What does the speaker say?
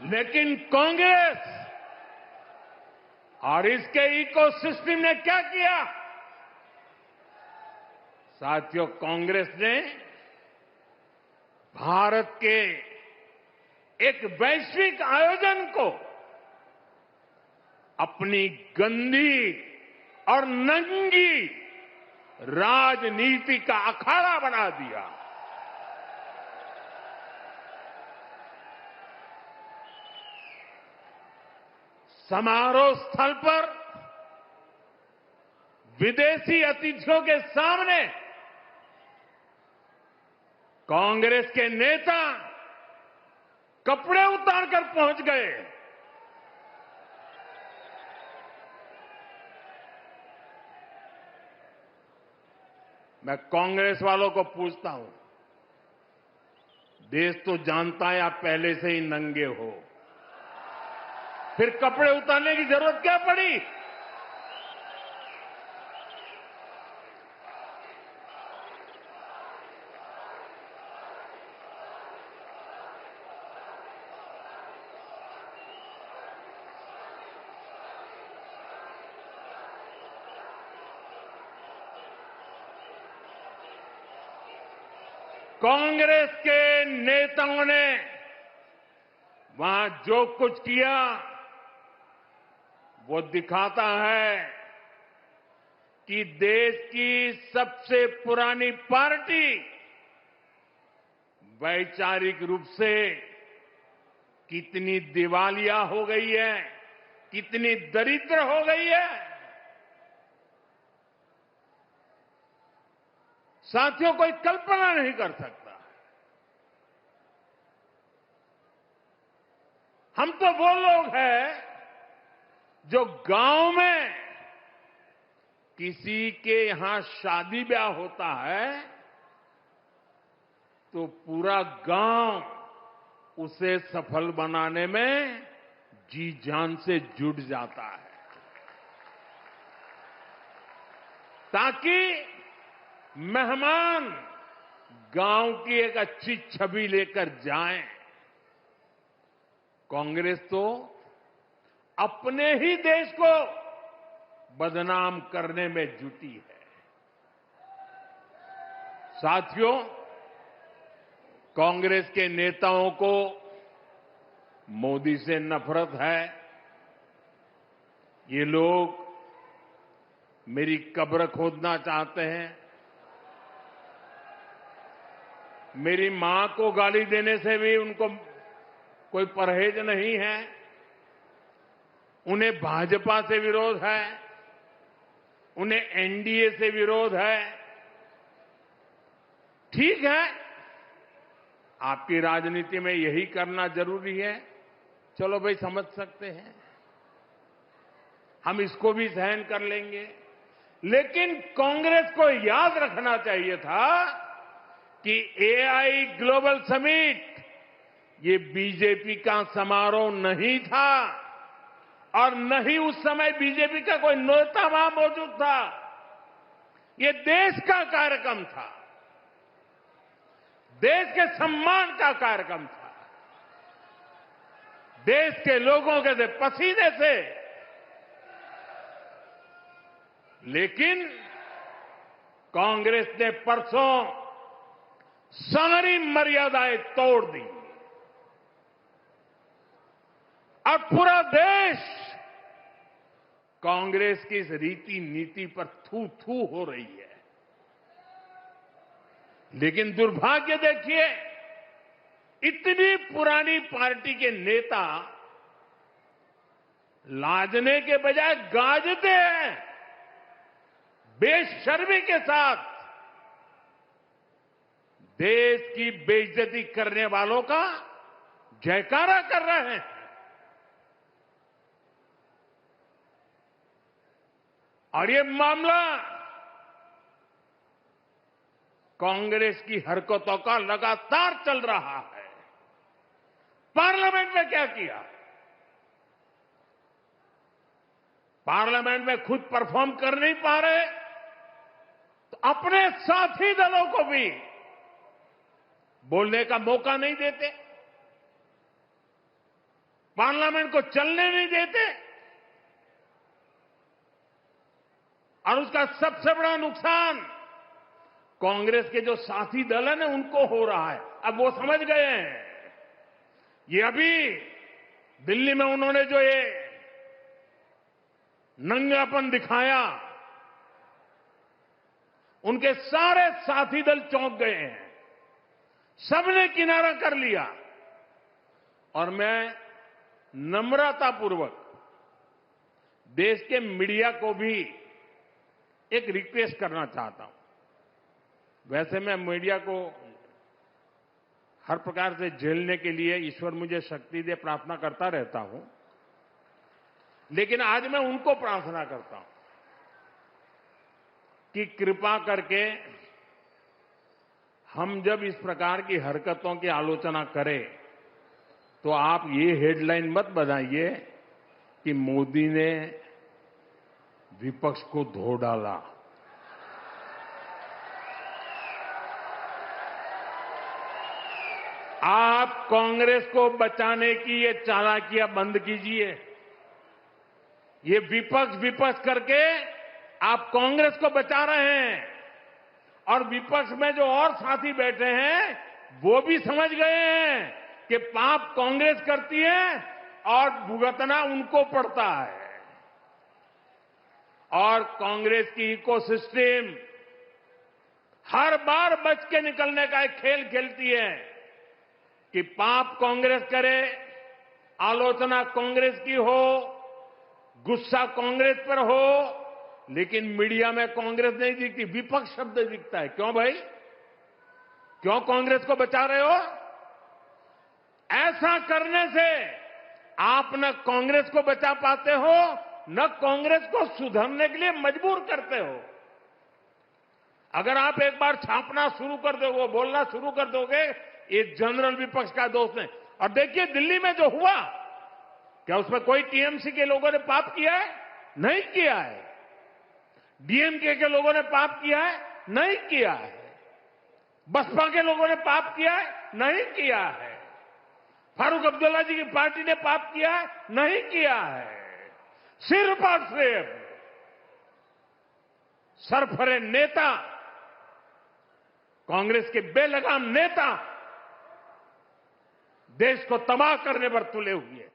लेकिन कांग्रेस और इसके इकोसिस्टम ने क्या किया? साथियों, कांग्रेस ने भारत के एक वैश्विक आयोजन को अपनी गंदी और नंगी राजनीति का अखाड़ा बना दिया। समारोह स्थल पर विदेशी अतिथियों के सामने कांग्रेस के नेता कपड़े उतारकर पहुंच गए। मैं कांग्रेस वालों को पूछता हूं, देश तो जानता है आप पहले से ही नंगे हो, फिर कपड़े उतारने की जरूरत क्या पड़ी? कांग्रेस के नेताओं ने वहां जो कुछ किया वो दिखाता है कि देश की सबसे पुरानी पार्टी वैचारिक रूप से कितनी दिवालिया हो गई है, कितनी दरिद्र हो गई है। साथियों, कोई कल्पना नहीं कर सकता। हम तो वो लोग हैं जो गांव में किसी के यहां शादी ब्याह होता है तो पूरा गांव उसे सफल बनाने में जी जान से जुट जाता है, ताकि मेहमान गांव की एक अच्छी छवि लेकर जाएं। कांग्रेस तो अपने ही देश को बदनाम करने में जुटी है। साथियों, कांग्रेस के नेताओं को मोदी से नफरत है। ये लोग मेरी कब्र खोदना चाहते हैं। मेरी मां को गाली देने से भी उनको कोई परहेज नहीं है। उन्हें भाजपा से विरोध है, उन्हें एनडीए से विरोध है। ठीक है, आपकी राजनीति में यही करना जरूरी है, चलो भाई समझ सकते हैं, हम इसको भी सहन कर लेंगे। लेकिन कांग्रेस को याद रखना चाहिए था कि एआई ग्लोबल समिट ये बीजेपी का समारोह नहीं था और न ही उस समय बीजेपी का कोई नेता वहां मौजूद था। ये देश का कार्यक्रम था, देश के सम्मान का कार्यक्रम था, देश के लोगों के पसीने से। लेकिन कांग्रेस ने परसों सारी मर्यादाएं तोड़ दी और पूरा देश कांग्रेस की इस रीति नीति पर थू थू हो रही है। लेकिन दुर्भाग्य देखिए, इतनी पुरानी पार्टी के नेता लाजने के बजाय गाजते हैं, बेशर्मी के साथ देश की बेइज्जती करने वालों का जयकारा कर रहे हैं। और ये मामला कांग्रेस की हरकतों का लगातार चल रहा है। पार्लियामेंट में क्या किया? पार्लियामेंट में खुद परफॉर्म कर नहीं पा रहे तो अपने साथी दलों को भी बोलने का मौका नहीं देते। पार्लियामेंट को चलने नहीं देते, और उसका सबसे बड़ा नुकसान कांग्रेस के जो साथी दल है ना उनको हो रहा है। अब वो समझ गए हैं। ये अभी दिल्ली में उन्होंने जो ये नंगापन दिखाया, उनके सारे साथी दल चौंक गए हैं, सबने किनारा कर लिया। और मैं नम्रतापूर्वक देश के मीडिया को भी एक रिक्वेस्ट करना चाहता हूं। वैसे मैं मीडिया को हर प्रकार से झेलने के लिए ईश्वर मुझे शक्ति दे प्रार्थना करता रहता हूं, लेकिन आज मैं उनको प्रार्थना करता हूं कि कृपा करके हम जब इस प्रकार की हरकतों की आलोचना करें तो आप ये हेडलाइन मत बनाइए कि मोदी ने विपक्ष को धो डाला। आप कांग्रेस को बचाने की ये चालाकियां बंद कीजिए। ये विपक्ष करके आप कांग्रेस को बचा रहे हैं, और विपक्ष में जो और साथी बैठे हैं वो भी समझ गए हैं कि पाप कांग्रेस करती है और भुगतना उनको पड़ता है। और कांग्रेस की इकोसिस्टम हर बार बच के निकलने का एक खेल खेलती है कि पाप कांग्रेस करे, आलोचना कांग्रेस की हो, गुस्सा कांग्रेस पर हो, लेकिन मीडिया में कांग्रेस नहीं दिखती, विपक्ष शब्द दिखता है। क्यों भाई? क्यों कांग्रेस को बचा रहे हो? ऐसा करने से आप न कांग्रेस को बचा पाते हो, न कांग्रेस को सुधरने के लिए मजबूर करते हो। अगर आप एक बार छापना शुरू कर दोगे, बोलना शुरू कर दोगे, ये जनरल विपक्ष का दोष है। और देखिए दिल्ली में जो हुआ, क्या उसमें कोई टीएमसी के लोगों ने पाप किया है? नहीं किया है। डीएमके के लोगों ने पाप किया है? नहीं किया है। बसपा के लोगों ने पाप किया है? नहीं किया है। फारूक अब्दुल्ला जी की पार्टी ने पाप किया है? नहीं किया है। सिर्फ और सिर्फ सरफरे नेता, कांग्रेस के बेलगाम नेता देश को तबाह करने पर तुले हुए हैं।